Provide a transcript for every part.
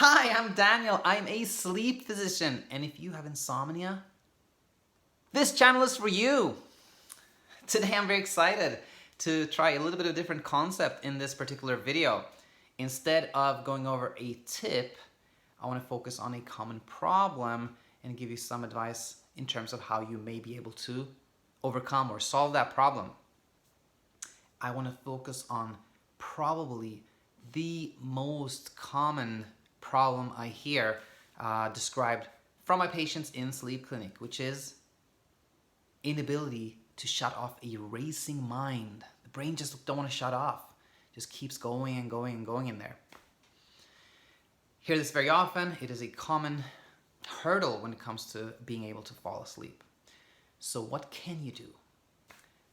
Hi, I'm Daniel. I'm a sleep physician. And if you have insomnia, this channel is for you. Today I'm very excited to try a little bit of a different concept in this particular video. Instead of going over a tip, I want to focus on a common problem and give you some advice in terms of how you may be able to overcome or solve that problem. I want to focus on probably the most common problem I hear described from my patients in sleep clinic, which is inability to shut off a racing mind. The brain just don't want to shut off. Just keeps going and going and going in there. Hear this very often. It is a common hurdle when it comes to being able to fall asleep. So what can you do?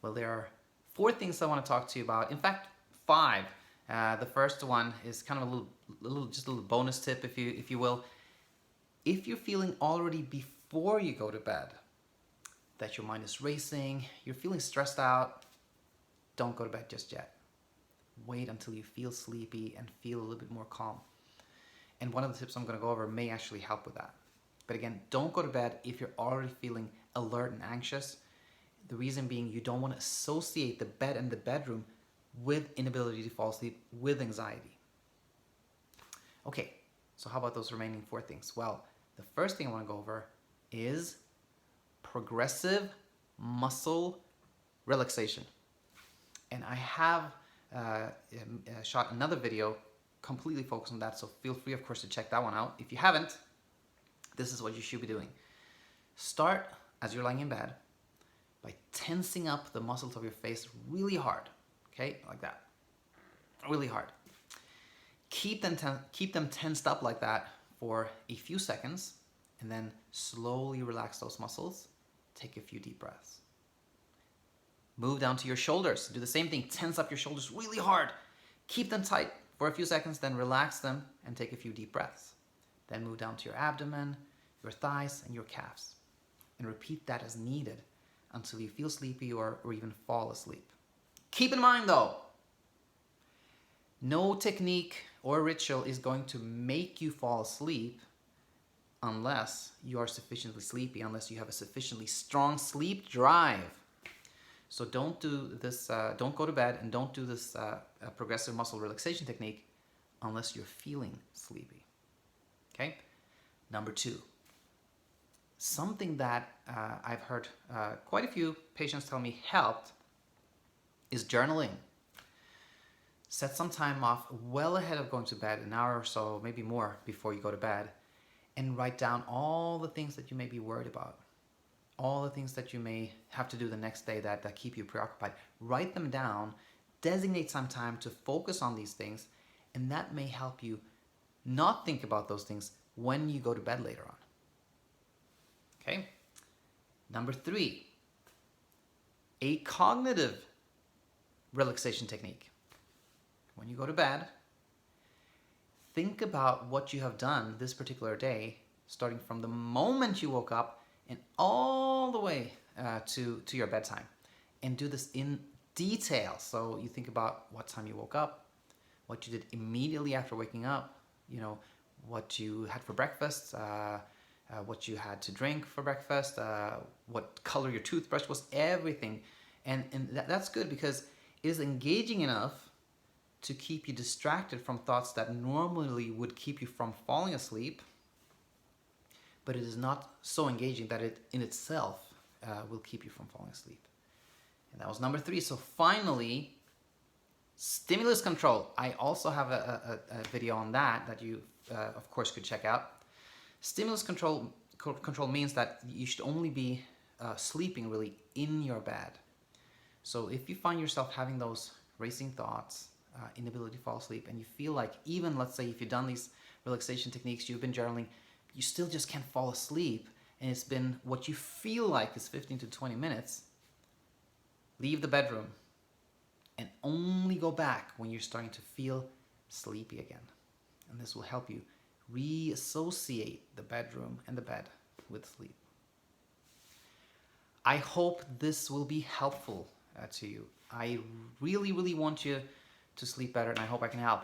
Well, there are 4 things I want to talk to you about. In fact, 5. The first one is kind of a little bonus tip, if you will. If you're feeling already before you go to bed that your mind is racing, you're feeling stressed out, don't go to bed just yet. Wait until you feel sleepy and feel a little bit more calm. And one of the tips I'm going to go over may actually help with that. But again, don't go to bed if you're already feeling alert and anxious. The reason being, you don't want to associate the bed and the bedroom with inability to fall asleep, with anxiety. Okay, so how about those remaining 4 things? Well, the first thing I want to go over is progressive muscle relaxation. And I have shot another video completely focused on that, so feel free, of course, to check that one out. If you haven't, this is what you should be doing. Start as you're lying in bed by tensing up the muscles of your face really hard. Okay, like that, really hard. Keep them tensed up like that for a few seconds, and then slowly relax those muscles. Take a few deep breaths. Move down to your shoulders. Do the same thing. Tense up your shoulders really hard. Keep them tight for a few seconds, then relax them and take a few deep breaths. Then move down to your abdomen, your thighs, and your calves. And repeat that as needed until you feel sleepy or even fall asleep. Keep in mind though, no technique or ritual is going to make you fall asleep unless you are sufficiently sleepy, unless you have a sufficiently strong sleep drive. So don't do this, don't go to bed and don't do this progressive muscle relaxation technique unless you're feeling sleepy. Okay? Number 2, something that I've heard quite a few patients tell me helped is journaling. Set some time off well ahead of going to bed, an hour or so, maybe more before you go to bed, and write down all the things that you may be worried about, all the things that you may have to do the next day that keep you preoccupied. Write them down, designate some time to focus on these things, and that may help you not think about those things when you go to bed later on. Okay? Number 3, a cognitive relaxation technique. When you go to bed, think about what you have done this particular day, starting from the moment you woke up and all the way to your bedtime. And do this in detail. So you think about what time you woke up, what you did immediately after waking up, what you had for breakfast, what you had to drink for breakfast, what color your toothbrush was, everything. And that's good because it is engaging enough to keep you distracted from thoughts that normally would keep you from falling asleep, but it is not so engaging that it in itself will keep you from falling asleep. And that was number 3. So finally, stimulus control. I also have a video on that you, of course, could check out. Stimulus control means that you should only be sleeping really in your bed. So if you find yourself having those racing thoughts, inability to fall asleep, and you feel like, even let's say if you've done these relaxation techniques, you've been journaling, you still just can't fall asleep, and it's been what you feel like is 15 to 20 minutes, leave the bedroom and only go back when you're starting to feel sleepy again. And this will help you reassociate the bedroom and the bed with sleep. I hope this will be helpful to you. I really want you to sleep better, and I hope I can help.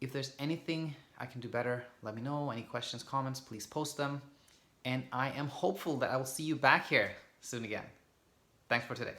If there's anything I can do better, let me know. Any questions, comments, please post them. And I am hopeful that I will see you back here soon again. Thanks for today.